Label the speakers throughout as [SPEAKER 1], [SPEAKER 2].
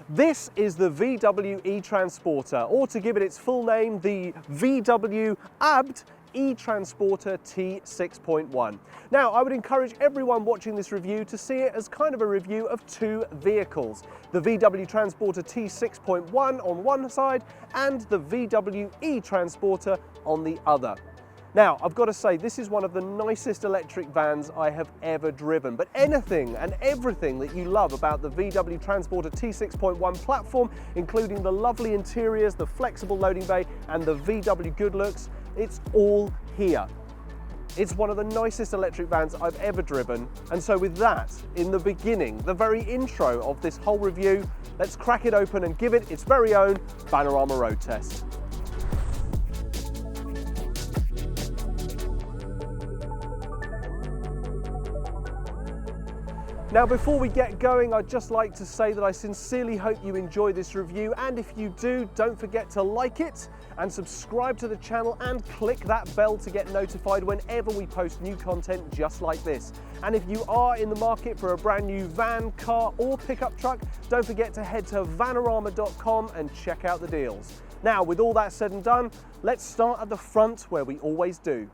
[SPEAKER 1] This is the VW e-Transporter, or to give it its full name, the VW ABT e-Transporter T6.1. Now, I would encourage everyone watching this review to see it as kind of a review of two vehicles. The VW Transporter T6.1 on one side and the VW e-Transporter on the other. Now, I've got to say, this is one of the nicest electric vans I have ever driven, but anything and everything that you love about the VW Transporter T6.1 platform, including the lovely interiors, the flexible loading bay, and the VW good looks, it's all here. It's one of the nicest electric vans I've ever driven, and so with that, in the beginning, the very intro of this whole review, let's crack it open and give it its very own Vanarama road test. Now, before we get going, I'd just like to say that I sincerely hope you enjoy this review, and if you do, don't forget to like it and subscribe to the channel and click that bell to get notified whenever we post new content just like this. And if you are in the market for a brand new van, car or pickup truck, don't forget to head to vanarama.com and check out the deals. Now, with all that said and done, let's start at the front where we always do.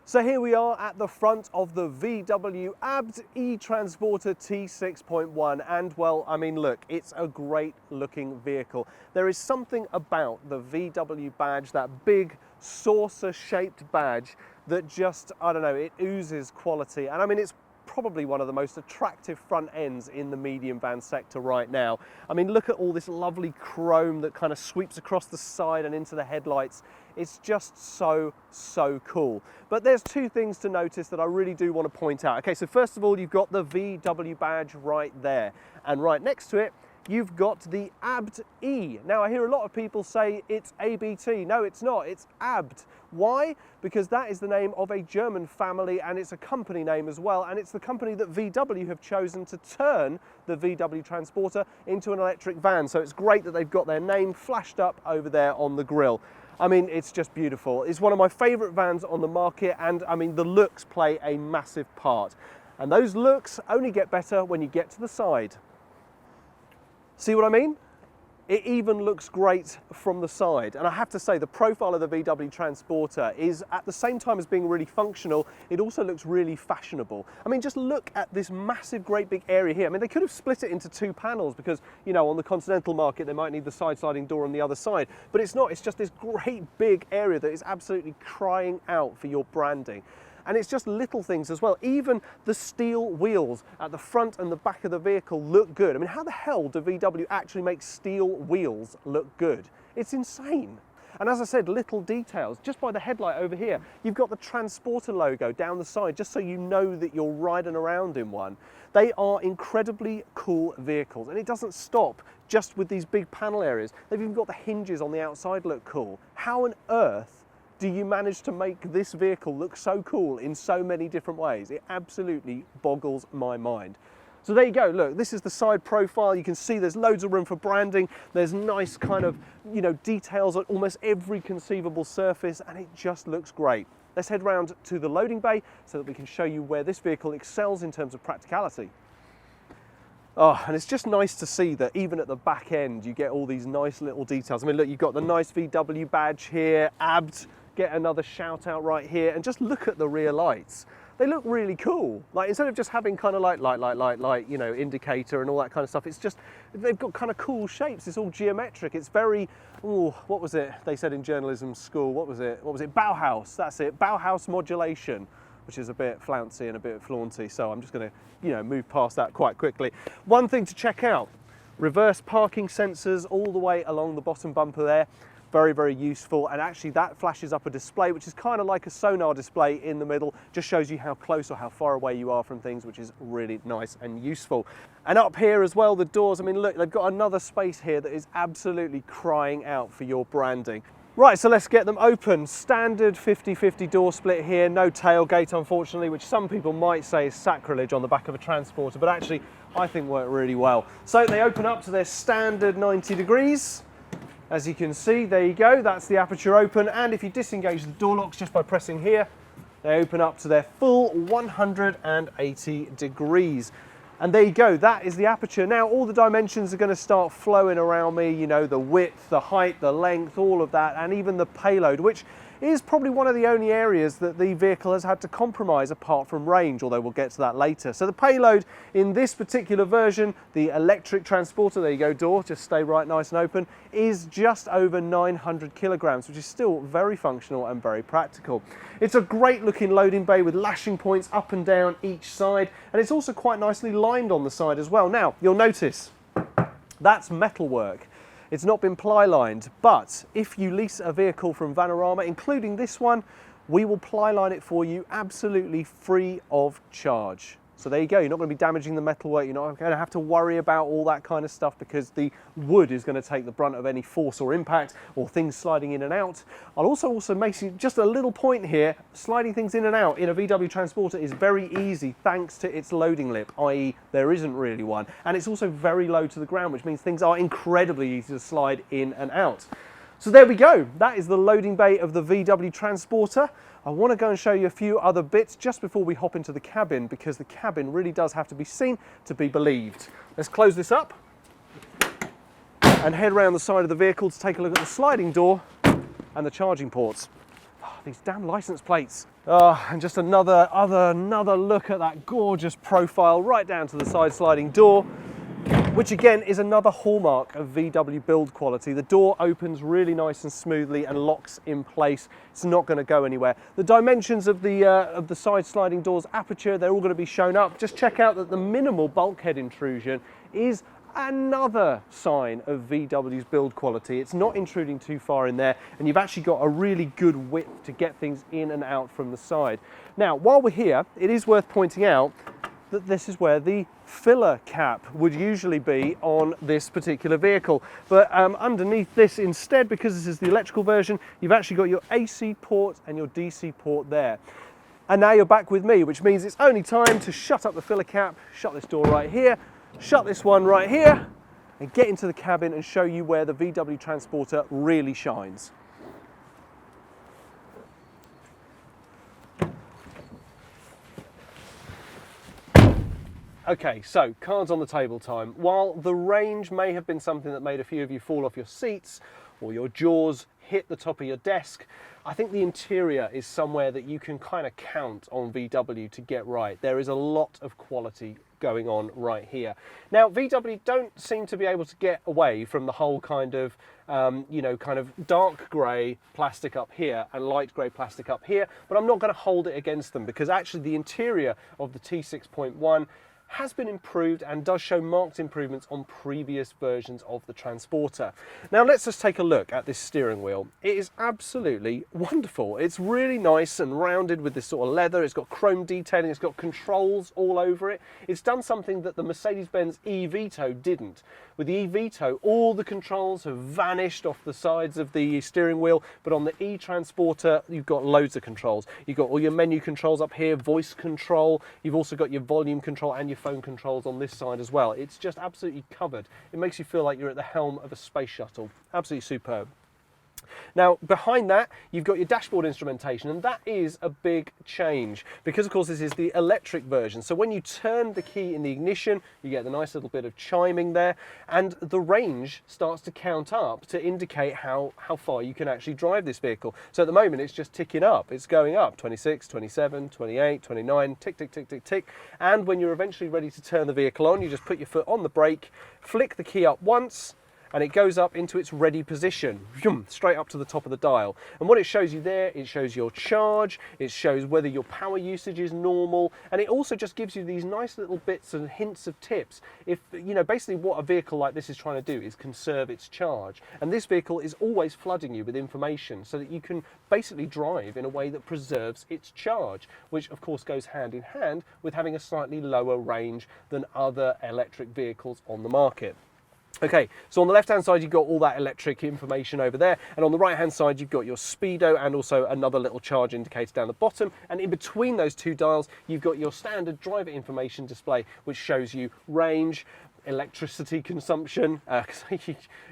[SPEAKER 1] So here we are at the front of the VW ABT e-Transporter T6.1, and well, I mean, look, it's a great looking vehicle. There is something about the VW badge, that big saucer shaped badge, that just, I don't know, it oozes quality. And I mean, it's probably one of the most attractive front ends in the medium van sector right now. I mean, look at all this lovely chrome that kind of sweeps across the side and into the headlights. It's just so cool. But there's two things to notice that I really do want to point out. Okay, so first of all, you've got the VW badge right there, and right next to it, you've got the ABT E. Now, I hear a lot of people say it's ABT. No, it's not, it's ABT. Why? Because that is the name of a German family, and it's a company name as well, and it's the company that VW have chosen to turn the VW Transporter into an electric van. So it's great that they've got their name flashed up over there on the grille. I mean, it's just beautiful. It's one of my favorite vans on the market, and I mean, the looks play a massive part. And those looks only get better when you get to the side. See what I mean? It even looks great from the side. And I have to say, the profile of the VW Transporter is, at the same time as being really functional, it also looks really fashionable. I mean, just look at this massive, great big area here. I mean, they could have split it into two panels because, you know, on the continental market, they might need the side sliding door on the other side, but it's not. It's just this great big area that is absolutely crying out for your branding. And it's just little things as well. Even the steel wheels at the front and the back of the vehicle look good. I mean, how the hell do VW actually make steel wheels look good? It's insane. And as I said, little details. Just by the headlight over here, you've got the Transporter logo down the side, just so you know that you're riding around in one. They are incredibly cool vehicles, and it doesn't stop just with these big panel areas. They've even got the hinges on the outside look cool. How on earth do you manage to make this vehicle look so cool in so many different ways? It absolutely boggles my mind. So there you go, look, this is the side profile. You can see there's loads of room for branding. There's nice kind of, you know, details on almost every conceivable surface, and it just looks great. Let's head round to the loading bay so that we can show you where this vehicle excels in terms of practicality. Oh, and it's just nice to see that even at the back end, you get all these nice little details. I mean, look, you've got the nice VW badge here, ABT, get another shout out right here, and just look at the rear lights. They look really cool. Like, instead of just having kind of like light, you know, indicator and all that kind of stuff, it's just, they've got kind of cool shapes. It's all geometric. It's very, oh, what was it they said in journalism school? What was it? Bauhaus, that's it, Bauhaus modulation, which is a bit flouncy and a bit flaunty, so I'm just going to, you know, move past that quite quickly. One thing to check out, reverse parking sensors all the way along the bottom bumper there. Very useful, and actually that flashes up a display which is kind of like a sonar display in the middle, just shows you how close or how far away you are from things, which is really nice and useful. And up here as well, the doors, I mean, look, they've got another space here that is absolutely crying out for your branding. Right, so let's get them open. Standard 50-50 door split here, no tailgate unfortunately, which some people might say is sacrilege on the back of a Transporter, but actually I think work really well. So they open up to their standard 90 degrees. As you can see, there you go, that's the aperture open, and if you disengage the door locks just by pressing here, they open up to their full 180 degrees. And there you go, that is the aperture. Now all the dimensions are going to start flowing around me, you know, the width, the height, the length, all of that, and even the payload, which is probably one of the only areas that the vehicle has had to compromise apart from range, although we'll get to that later. So the payload in this particular version, the electric transporter, there you go, door, just stay right nice and open, is just over 900 kilograms, which is still very functional and very practical. It's a great looking loading bay with lashing points up and down each side, and it's also quite nicely lined on the side as well. Now, you'll notice that's metalwork. It's not been ply lined, but if you lease a vehicle from Vanarama, including this one, we will ply line it for you absolutely free of charge. So there you go, you're not going to be damaging the metalwork, you're not going to have to worry about all that kind of stuff because the wood is going to take the brunt of any force or impact or things sliding in and out. I'll also make just a little point here, sliding things in and out in a VW Transporter is very easy thanks to its loading lip, i.e. there isn't really one. And it's also very low to the ground, which means things are incredibly easy to slide in and out. So there we go, that is the loading bay of the VW Transporter. I want to go and show you a few other bits just before we hop into the cabin, because the cabin really does have to be seen to be believed. Let's close this up and head around the side of the vehicle to take a look at the sliding door and the charging ports. Oh, these damn license plates. And just another look at that gorgeous profile right down to the side sliding door, which again is another hallmark of VW build quality. The door opens really nice and smoothly and locks in place. It's not going to go anywhere. The dimensions of the side sliding door's aperture, they're all going to be shown up. Just check out that the minimal bulkhead intrusion is another sign of VW's build quality. It's not intruding too far in there, and you've actually got a really good width to get things in and out from the side. Now, while we're here, it is worth pointing out that this is where the filler cap would usually be on this particular vehicle, but underneath this instead, because this is the electrical version, you've actually got your AC port and your DC port there. And now you're back with me, which means it's only time to shut up the filler cap, shut this door right here, shut this one right here, and get into the cabin and show you where the VW Transporter really shines. Okay, so cards on the table time. While the range may have been something that made a few of you fall off your seats or your jaws hit the top of your desk, I think the interior is somewhere that you can kind of count on VW to get right. There is a lot of quality going on right here. Now, VW don't seem to be able to get away from the whole kind of, kind of dark grey plastic up here and light grey plastic up here, but I'm not going to hold it against them because actually the interior of the T6.1 has been improved and does show marked improvements on previous versions of the Transporter. Now let's just take a look at this steering wheel. It is absolutely wonderful. It's really nice and rounded with this sort of leather. It's got chrome detailing, it's got controls all over it. It's done something that the Mercedes-Benz e-Vito didn't. With the e-Vito, all the controls have vanished off the sides of the steering wheel, but on the e-Transporter, you've got loads of controls. You've got all your menu controls up here, voice control, you've also got your volume control and your phone controls on this side as well. It's just absolutely covered. It makes you feel like you're at the helm of a space shuttle. Absolutely superb. Now, behind that, you've got your dashboard instrumentation, and that is a big change because, of course, this is the electric version. So when you turn the key in the ignition, you get the nice little bit of chiming there, and the range starts to count up to indicate how far you can actually drive this vehicle. So at the moment, it's just ticking up. It's going up, 26, 27, 28, 29, tick, tick, tick, tick, tick. And when you're eventually ready to turn the vehicle on, you just put your foot on the brake, flick the key up once, and it goes up into its ready position, straight up to the top of the dial. And what it shows you there, it shows your charge, it shows whether your power usage is normal, and it also just gives you these nice little bits and hints of tips. If, basically what a vehicle like this is trying to do is conserve its charge. And this vehicle is always flooding you with information so that you can basically drive in a way that preserves its charge, which of course goes hand in hand with having a slightly lower range than other electric vehicles on the market. Okay, so on the left-hand side, you've got all that electric information over there, and on the right-hand side, you've got your speedo and also another little charge indicator down the bottom, and in between those two dials, you've got your standard driver information display, which shows you range, electricity consumption.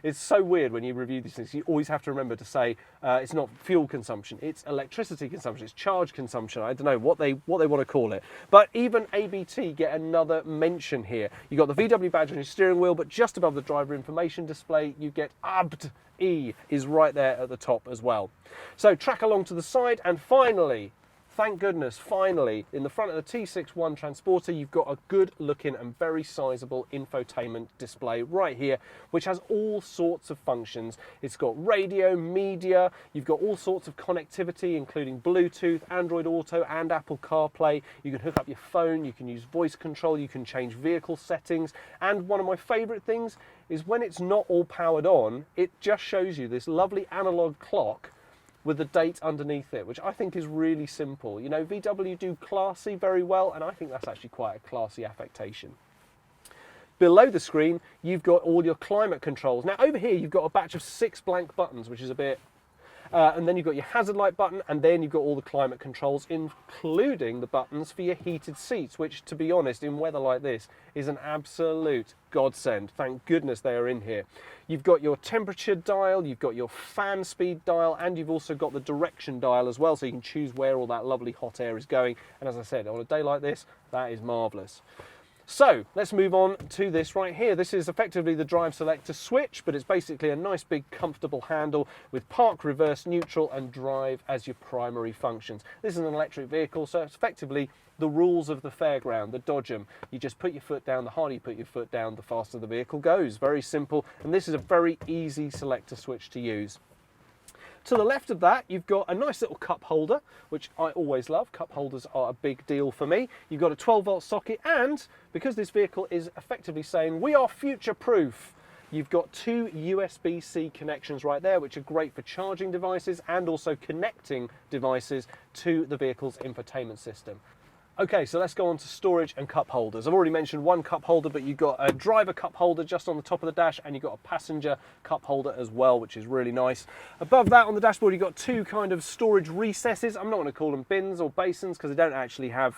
[SPEAKER 1] It's so weird when you review these things. You always have to remember to say it's not fuel consumption, it's electricity consumption, it's charge consumption. I don't know what they want to call it. But even ABT get another mention here. You got the VW badge on your steering wheel, but just above the driver information display, you get ABT is right there at the top as well. So track along to the side, and finally, thank goodness, finally, in the front of the T61 Transporter, you've got a good looking and very sizable infotainment display right here, which has all sorts of functions. It's got radio, media, you've got all sorts of connectivity, including Bluetooth, Android Auto, and Apple CarPlay. You can hook up your phone, you can use voice control, you can change vehicle settings, and one of my favorite things is when it's not all powered on, it just shows you this lovely analog clock with the date underneath it, which I think is really simple. You know, VW do classy very well, and I think that's actually quite a classy affectation. Below the screen, you've got all your climate controls. Now over here, you've got a batch of 6 blank buttons, which is a bit, and then you've got your hazard light button, and then you've got all the climate controls, including the buttons for your heated seats, which, to be honest, in weather like this, is an absolute godsend. Thank goodness they are in here. You've got your temperature dial, you've got your fan speed dial, and you've also got the direction dial as well, so you can choose where all that lovely hot air is going. And as I said, on a day like this, that is marvellous. So let's move on to this right here. This is effectively the drive selector switch, but it's basically a nice big comfortable handle with park, reverse, neutral and drive as your primary functions. This is an electric vehicle, so it's effectively the rules of the fairground, the dodgem. You just put your foot down, the harder you put your foot down, the faster the vehicle goes. Very simple, and this is a very easy selector switch to use. To the left of that, you've got a nice little cup holder, which I always love. Cup holders are a big deal for me. You've got a 12-volt socket, and because this vehicle is effectively saying we are future-proof, you've got 2 USB-C connections right there, which are great for charging devices and also connecting devices to the vehicle's infotainment system. Okay, so let's go on to storage and cup holders. I've already mentioned one cup holder, but you've got a driver cup holder just on the top of the dash, and you've got a passenger cup holder as well, which is really nice. Above that on the dashboard, you've got 2 kind of storage recesses. I'm not going to call them bins or basins because they don't actually have,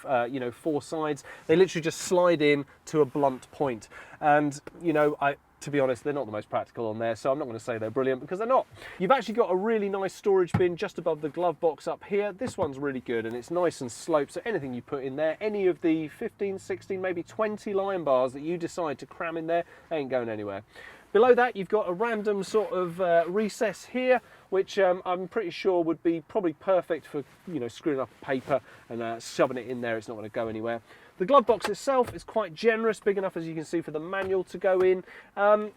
[SPEAKER 1] 4 sides. They literally just slide in to a blunt point. And, to be honest, they're not the most practical on there, so I'm not going to say they're brilliant because they're not. You've actually got a really nice storage bin just above the glove box up here. This one's really good and it's nice and sloped, so anything you put in there, any of the 15, 16, maybe 20 line bars that you decide to cram in there, they ain't going anywhere. Below that, you've got a random sort of recess here, which I'm pretty sure would be probably perfect for, screwing up paper and shoving it in there. It's not going to go anywhere. The glove box itself is quite generous, big enough, as you can see, for the manual to go in. I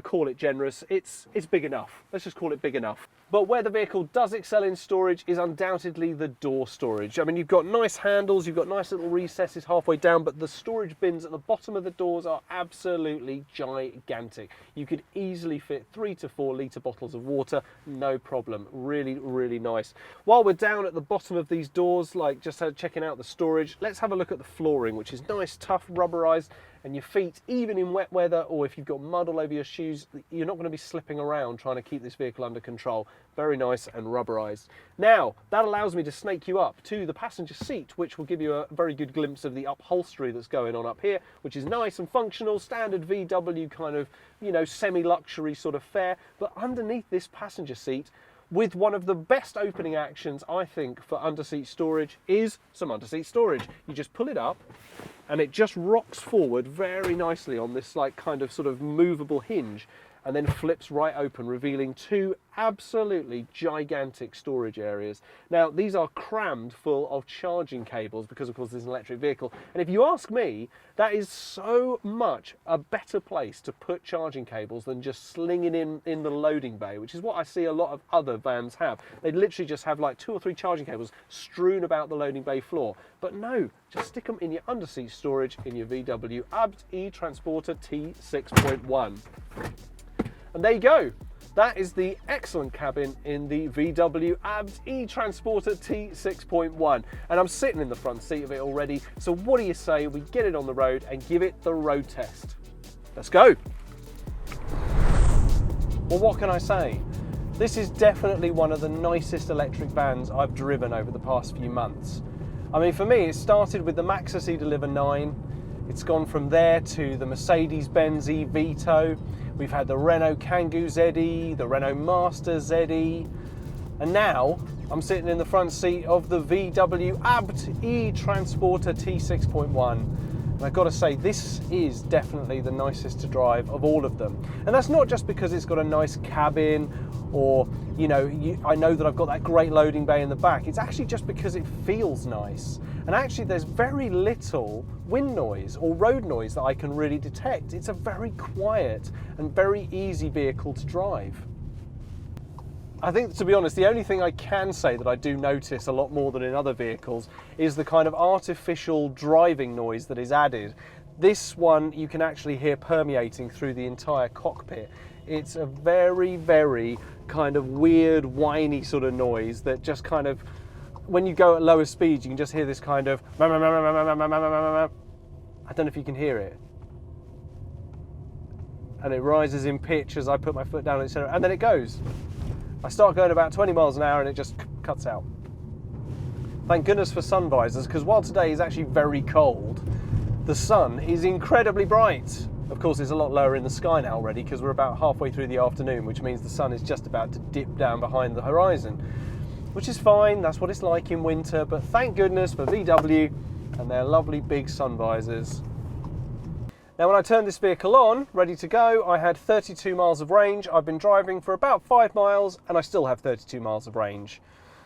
[SPEAKER 1] call it generous. It's big enough. Let's just call it big enough. But where the vehicle does excel in storage is undoubtedly the door storage. I mean, you've got nice handles, you've got nice little recesses halfway down, but the storage bins at the bottom of the doors are absolutely gigantic. You could easily fit 3 to 4 litre bottles of water, no problem. Really, really nice. While we're down at the bottom of these doors, like just checking out the storage, let's have a look at the flooring, which is nice, tough, rubberized, and your feet, even in wet weather or if you've got mud all over your shoes, you're not going to be slipping around trying to keep this vehicle under control. Very nice and rubberized. Now, that allows me to snake you up to the passenger seat, which will give you a very good glimpse of the upholstery that's going on up here, which is nice and functional, standard VW kind of, semi-luxury sort of fare. But underneath this passenger seat, with one of the best opening actions, I think, for under-seat storage is some under-seat storage. You just pull it up and it just rocks forward very nicely on this kind of sort of movable hinge, and then flips right open, revealing 2 absolutely gigantic storage areas. Now, these are crammed full of charging cables because, of course, this is an electric vehicle. And if you ask me, that is so much a better place to put charging cables than just slinging in the loading bay, which is what I see a lot of other vans have. They literally just have 2 or 3 charging cables strewn about the loading bay floor. But no, just stick them in your under-seat storage in your VW ABT Transporter T6.1. And there you go. That is the excellent cabin in the VW ABT Transporter T6.1. And I'm sitting in the front seat of it already. So what do you say we get it on the road and give it the road test? Let's go. Well, what can I say? This is definitely one of the nicest electric vans I've driven over the past few months. I mean, for me, it started with the Maxus E-Deliver 9. It's gone from there to the Mercedes-Benz E-Vito. We've had the Renault Kangoo ZE, the Renault Master ZE, and now I'm sitting in the front seat of the VW ABT e-Transporter T6.1. And I've got to say, this is definitely the nicest to drive of all of them. And that's not just because it's got a nice cabin, or, you know, I know that I've got that great loading bay in the back. It's actually just because it feels nice. And actually there's very little wind noise or road noise that I can really detect. It's a very quiet and very easy vehicle to drive. I think, to be honest, the only thing I can say that I do notice a lot more than in other vehicles is the kind of artificial driving noise that is added. This one you can actually hear permeating through the entire cockpit. It's a very, very kind of weird, whiny sort of noise that just kind of, when you go at lower speeds, you can just hear this kind of, I don't know if you can hear it. And it rises in pitch as I put my foot down, etc. And then it goes. I start going about 20 miles an hour and it just cuts out. Thank goodness for sun visors, because while today is actually very cold, the sun is incredibly bright. Of course, it's a lot lower in the sky now already, because we're about halfway through the afternoon, which means the sun is just about to dip down behind the horizon, which is fine. That's what it's like in winter, but thank goodness for VW and their lovely big sun visors. Now, when I turned this vehicle on, ready to go, I had 32 miles of range. I've been driving for about 5 miles and I still have 32 miles of range.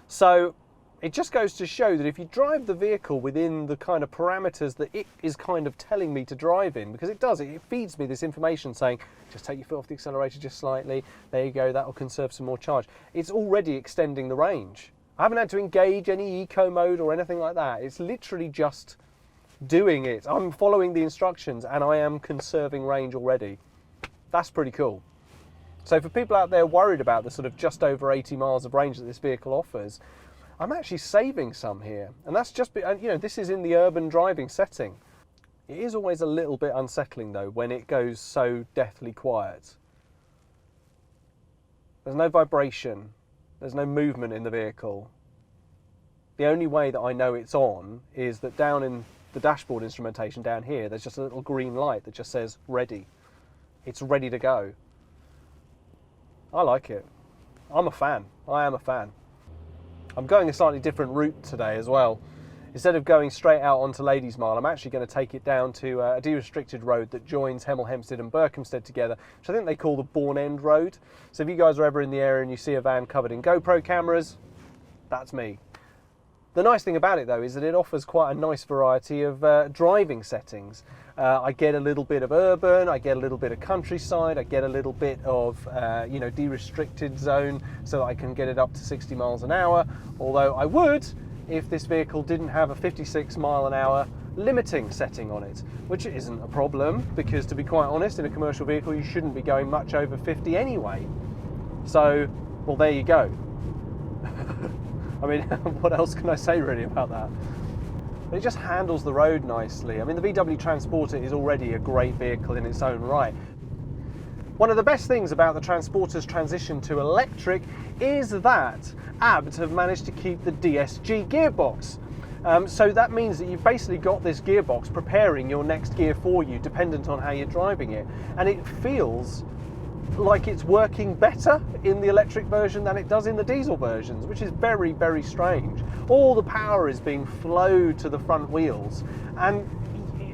[SPEAKER 1] So it just goes to show that if you drive the vehicle within the kind of parameters that it is kind of telling me to drive in, because it does, it feeds me this information saying, just take your foot off the accelerator just slightly, there you go, that will conserve some more charge. It's already extending the range. I haven't had to engage any eco mode or anything like that. It's literally just doing it. I'm following the instructions and I am conserving range already. That's pretty cool. So for people out there worried about the sort of just over 80 miles of range that this vehicle offers, I'm actually saving some here. And that's just, you know, this is in the urban driving setting. It is always a little bit unsettling though when it goes so deathly quiet. There's no vibration, there's no movement in the vehicle. The only way that I know it's on is that down in the dashboard instrumentation down here, there's just a little green light that just says ready. It's ready to go. I like it. I'm a fan. I am a fan. I'm going a slightly different route today as well. Instead of going straight out onto Ladies Mile, I'm actually going to take it down to a de-restricted road that joins Hemel Hempstead and Berkhamsted together, which I think they call the Bourne End Road. So if you guys are ever in the area and you see a van covered in GoPro cameras, that's me. The nice thing about it though is that it offers quite a nice variety of driving settings. I get a little bit of urban, I get a little bit of countryside, I get a little bit of you know, de-restricted zone so that I can get it up to 60 miles an hour. Although I would if this vehicle didn't have a 56 mile an hour limiting setting on it, which isn't a problem because, to be quite honest, in a commercial vehicle you shouldn't be going much over 50 anyway. So, well, there you go. I mean, what else can I say really about that? It just handles the road nicely. I mean, the VW Transporter is already a great vehicle in its own right. One of the best things about the Transporter's transition to electric is that ABT have managed to keep the DSG gearbox. So that means that you've basically got this gearbox preparing your next gear for you, dependent on how you're driving it. And it feels like it's working better in the electric version than it does in the diesel versions, which is very, very strange. All the power is being flowed to the front wheels, and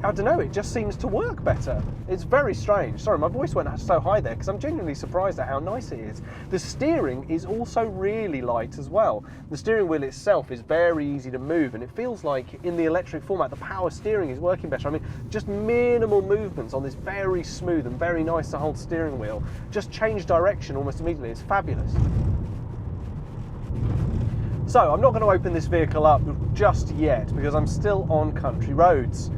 [SPEAKER 1] I don't know, it just seems to work better. It's very strange. Sorry, my voice went so high there because I'm genuinely surprised at how nice it is. The steering is also really light as well. The steering wheel itself is very easy to move, and it feels like in the electric format the power steering is working better. I mean, just minimal movements on this very smooth and very nice to hold steering wheel. Just change direction almost immediately. It's fabulous. So I'm not going to open this vehicle up just yet because I'm still on country roads.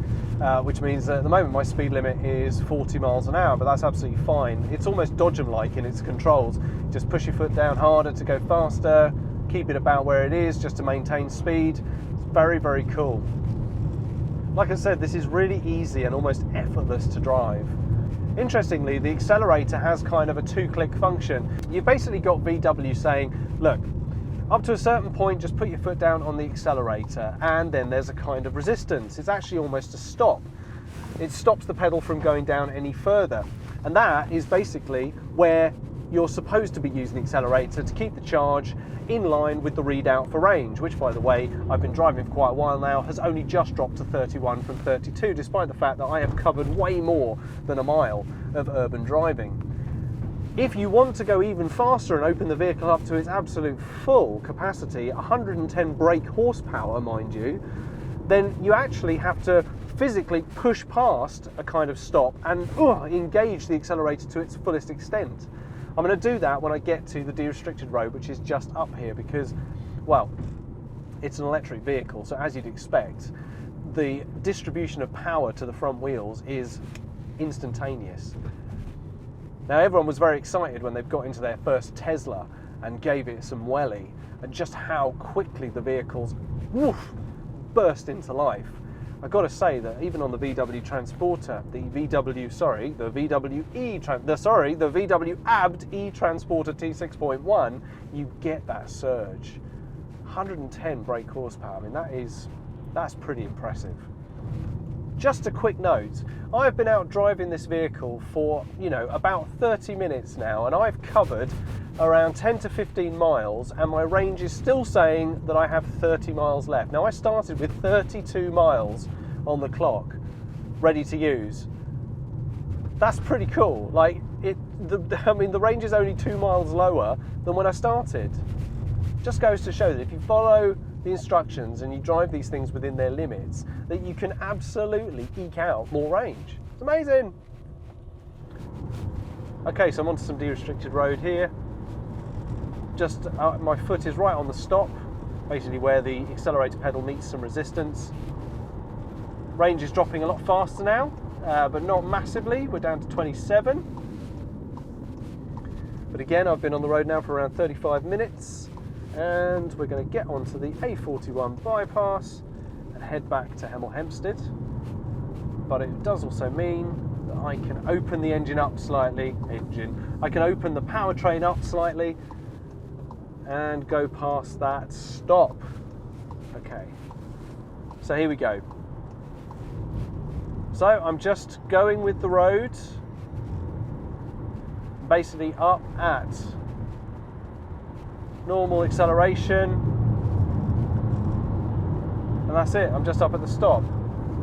[SPEAKER 1] Which means that at the moment my speed limit is 40 miles an hour, but that's absolutely fine. It's almost Dodgem-like in its controls. Just push your foot down harder to go faster, keep it about where it is just to maintain speed. It's very, very cool. Like I said, this is really easy and almost effortless to drive. Interestingly, the accelerator has kind of a two-click function. You've basically got VW saying, look, up to a certain point, just put your foot down on the accelerator, and then there's a kind of resistance. It's actually almost a stop. it stops the pedal from going down any further. And that is basically where you're supposed to be using the accelerator to keep the charge in line with the readout for range, which, by the way, I've been driving for quite a while now, has only just dropped to 31 from 32, despite the fact that I have covered way more than a mile of urban driving. If you want to go even faster and open the vehicle up to its absolute full capacity, 110 brake horsepower, mind you, then you actually have to physically push past a kind of stop and engage the accelerator to its fullest extent. I'm going to do that when I get to the de-restricted road, which is just up here, because, well, it's an electric vehicle, so as you'd expect, the distribution of power to the front wheels is instantaneous. Now, everyone was very excited when they've got into their first Tesla and gave it some welly, and just how quickly the vehicles burst into life. I've got to say that even on the VW Transporter, the VW ABT e-Transporter T6.1, you get that surge. 110 brake horsepower. I mean, that's pretty impressive. Just a quick note, I've been out driving this vehicle for, about 30 minutes now, and I've covered around 10 to 15 miles, and my range is still saying that I have 30 miles left. Now, I started with 32 miles on the clock, ready to use. That's pretty cool. Like, the range is only 2 miles lower than when I started. Just goes to show that if you follow the instructions and you drive these things within their limits, that you can absolutely eke out more range. It's amazing. Okay, so I'm onto some de-restricted road here. Just my foot is right on the stop, basically where the accelerator pedal meets some resistance. Range is dropping a lot faster now, but not massively. We're down to 27. But again, I've been on the road now for around 35 minutes, and we're going to get onto the A41 bypass and head back to Hemel Hempstead. But it does also mean that I can open the engine up slightly. I can open the powertrain up slightly and go past that stop. Okay, so here we go. So I'm just going with the road, basically up at normal acceleration, and that's it. I'm just up at the stop.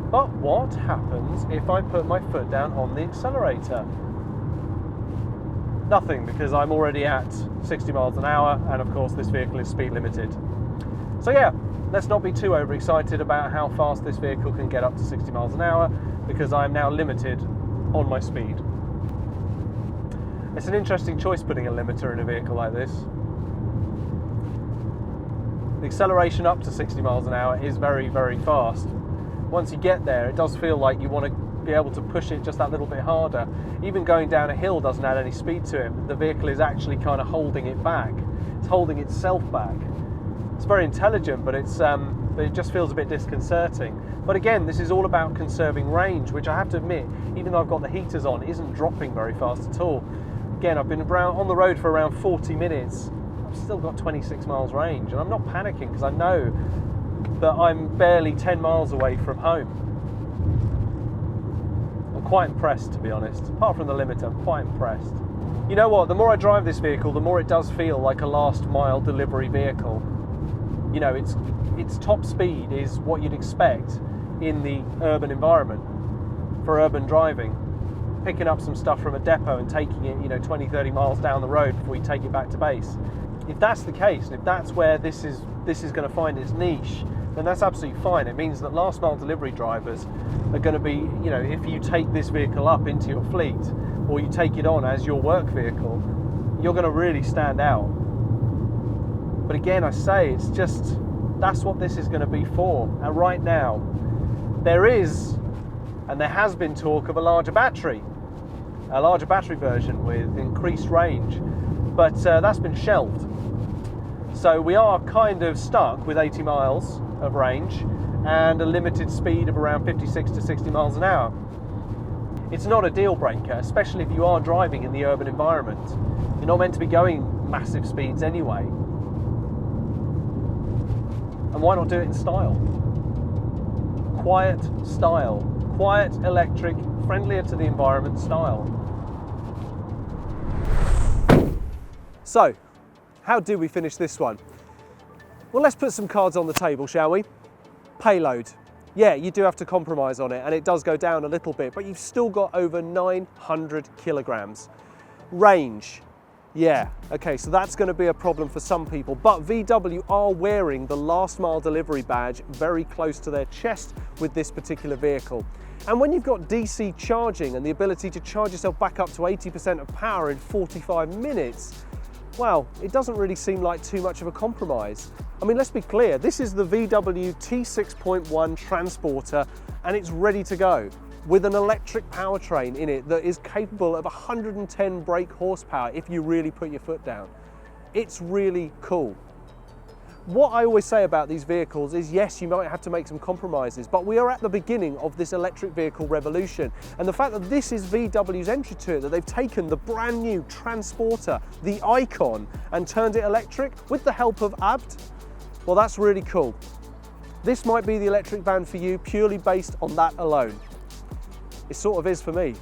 [SPEAKER 1] But what happens if I put my foot down on the accelerator? Nothing, because I'm already at 60 miles an hour, and of course this vehicle is speed limited. So yeah, let's not be too overexcited about how fast this vehicle can get up to 60 miles an hour, because I am now limited on my speed. It's an interesting choice putting a limiter in a vehicle like this. The acceleration up to 60 miles an hour is very, very fast. Once you get there, it does feel like you want to be able to push it just that little bit harder. Even going down a hill doesn't add any speed to it. The vehicle is actually kind of holding it back. It's holding itself back. It's very intelligent, but it just feels a bit disconcerting. But again, this is all about conserving range, which I have to admit, even though I've got the heaters on, isn't dropping very fast at all. Again, I've been on the road for around 40 minutes. I've still got 26 miles range, and I'm not panicking because I know that I'm barely 10 miles away from home. I'm quite impressed, to be honest. Apart from the limiter, I'm quite impressed. You know what, the more I drive this vehicle, the more it does feel like a last mile delivery vehicle. You know, its top speed is what you'd expect in the urban environment for urban driving. Picking up some stuff from a depot and taking it, 20, 30 miles down the road before you take it back to base. If that's the case, and if that's where this is going to find its niche, then that's absolutely fine. It means that last mile delivery drivers are going to be, if you take this vehicle up into your fleet, or you take it on as your work vehicle, you're going to really stand out. But again, I say, that's what this is going to be for. And right now, there is, and there has been talk of a larger battery version with increased range, but that's been shelved. So we are kind of stuck with 80 miles of range and a limited speed of around 56 to 60 miles an hour. It's not a deal breaker, especially if you are driving in the urban environment. You're not meant to be going massive speeds anyway. And why not do it in style? Quiet style, quiet, electric, friendlier to the environment style. So, how do we finish this one? Well, let's put some cards on the table, shall we? Payload. Yeah, you do have to compromise on it, and it does go down a little bit, but you've still got over 900 kilograms. Range. Yeah, okay, so that's going to be a problem for some people, but VW are wearing the last mile delivery badge very close to their chest with this particular vehicle. And when you've got DC charging and the ability to charge yourself back up to 80% of power in 45 minutes, well, it doesn't really seem like too much of a compromise. I mean, let's be clear, this is the VW T6.1 Transporter, and it's ready to go with an electric powertrain in it that is capable of 110 brake horsepower if you really put your foot down. It's really cool. What I always say about these vehicles is, yes, you might have to make some compromises, but we are at the beginning of this electric vehicle revolution. And the fact that this is VW's entry to it, that they've taken the brand new Transporter, the icon, and turned it electric with the help of ABT, well, that's really cool. This might be the electric van for you purely based on that alone. It sort of is for me.